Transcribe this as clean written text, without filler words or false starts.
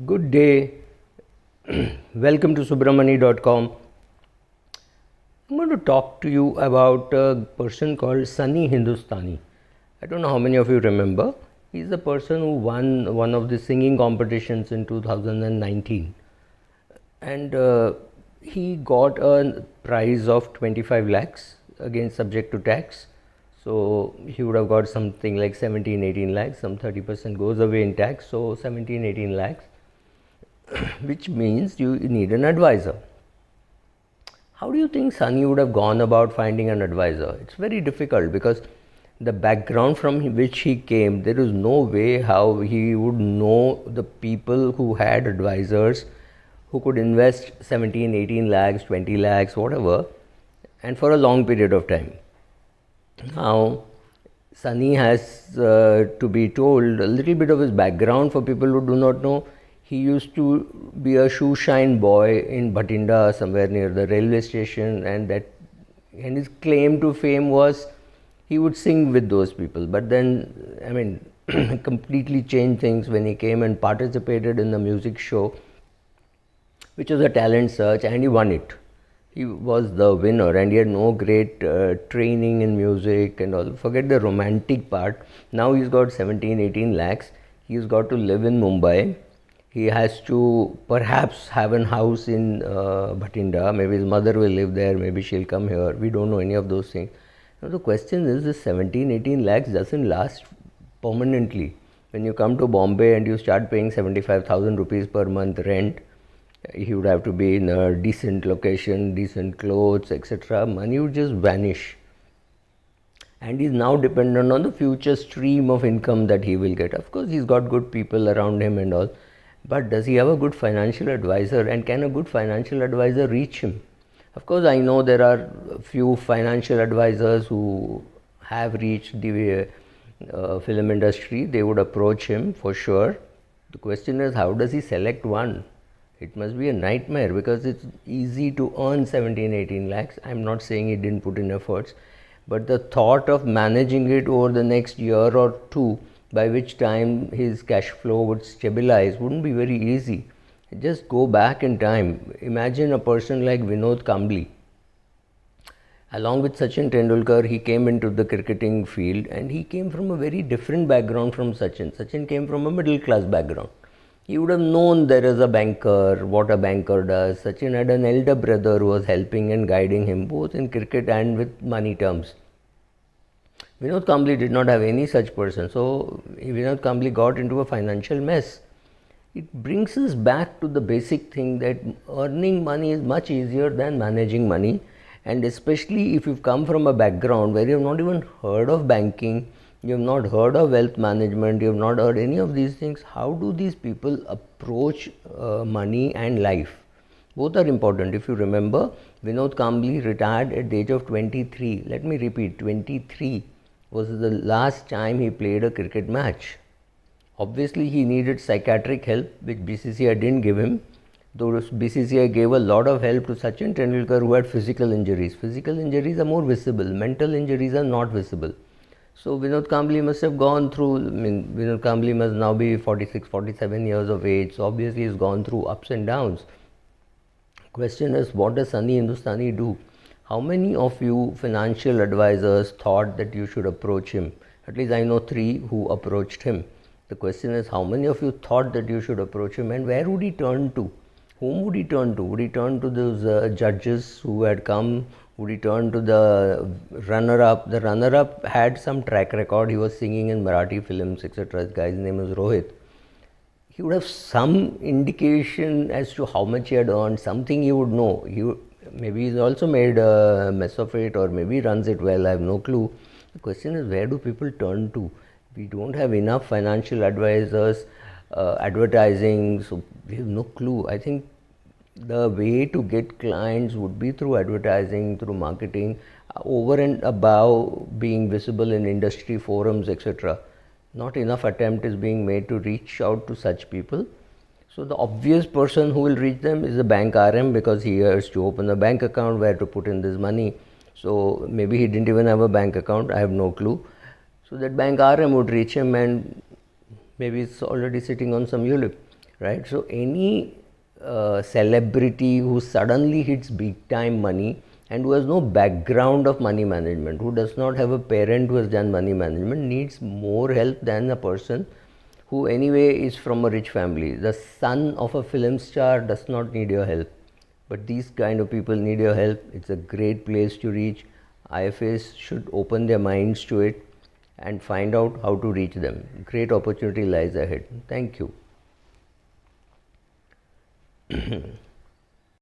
Good day. Welcome to subramani.com. I'm going to talk to you about a person called Sunny Hindustani. I don't know how many of you remember. He's the person who won one of the singing competitions in 2019. And he got a prize of 25 lakhs, again subject to tax. So he would have got something like 17, 18 lakhs. Some 30% goes away in tax. So 17, 18 lakhs. Which means you need an advisor. How do you think Sunny would have gone about finding an advisor? It's very difficult because the background from which he came, there is no way how he would know the people who had advisors who could invest 17, 18 lakhs, 20 lakhs, whatever, and for a long period of time. Now, Sunny has to be told a little bit of his background for people who do not know. He used to be a shoe shine boy in Bhatinda, somewhere near the railway station, and his claim to fame was he would sing with those people. But then, completely changed things when he came and participated in the music show, which was a talent search, and he won it. He was the winner, and he had no great training in music and all. Forget the romantic part. Now he's got 17, 18 lakhs. He's got to live in Mumbai. He has to perhaps have a house in Bhatinda. Maybe his mother will live there. Maybe she'll come here. We don't know any of those things. Now the question is, this 17, 18 lakhs doesn't last permanently. When you come to Bombay and you start paying 75,000 rupees per month rent, he would have to be in a decent location, decent clothes, etc. Money would just vanish. And he's now dependent on the future stream of income that he will get. Of course, he's got good people around him and all. But does he have a good financial advisor, and can a good financial advisor reach him? Of course, I know there are a few financial advisors who have reached the film industry. They would approach him for sure. The question is, how does he select one? It must be a nightmare because it's easy to earn 17, 18 lakhs. I'm not saying he didn't put in efforts, but the thought of managing it over the next year or two, by which time his cash flow would stabilize, wouldn't be very easy. Just go back in time. Imagine a person like Vinod Kambli. Along with Sachin Tendulkar, he came into the cricketing field, and he came from a very different background from Sachin. Sachin came from a middle class background. He would have known there is a banker, what a banker does. Sachin had an elder brother who was helping and guiding him both in cricket and with money terms. Vinod Kambli did not have any such person, so Vinod Kambli got into a financial mess. It brings us back to the basic thing that earning money is much easier than managing money, and especially if you've come from a background where you've not even heard of banking, you've not heard of wealth management, you've not heard any of these things. How do these people approach money and life? Both are important. If you remember, Vinod Kambli retired at the age of 23. Let me repeat, 23 was the last time he played a cricket match. Obviously, he needed psychiatric help, which BCCI didn't give him. Though BCCI gave a lot of help to Sachin Tendulkar, who had physical injuries. Physical injuries are more visible. Mental injuries are not visible. So Vinod Kambli must have gone through, Vinod Kambli must now be 46, 47 years of age. So obviously he's gone through ups and downs. Question is, what does Sunny Hindustani do? How many of you financial advisors thought that you should approach him? At least I know 3 who approached him. The question is, how many of you thought that you should approach him, and where would he turn to? Whom would he turn to? Would he turn to those judges who had come? Would he turn to the runner-up? The runner-up had some track record. He was singing in Marathi films, etc. This guy's name is Rohit. He would have some indication as to how much he had earned, something he would know. Maybe he's also made a mess of it, or maybe runs it well. I have no clue. The question is, where do people turn to? We don't have enough financial advisors, advertising, so we have no clue. I think the way to get clients would be through advertising, through marketing, over and above being visible in industry forums, etc. Not enough attempt is being made to reach out to such people. So the obvious person who will reach them is the bank RM, because he has to open a bank account where to put in this money. So maybe he didn't even have a bank account, I have no clue. So that bank RM would reach him, and maybe it's already sitting on some ULIP. right? So any celebrity who suddenly hits big time money and who has no background of money management, who does not have a parent who has done money management, needs more help than a person who anyway is from a rich family. The son of a film star does not need your help, but these kind of people need your help. It's a great place to reach. IFAs should open their minds to it and find out how to reach them. Great opportunity lies ahead. Thank you.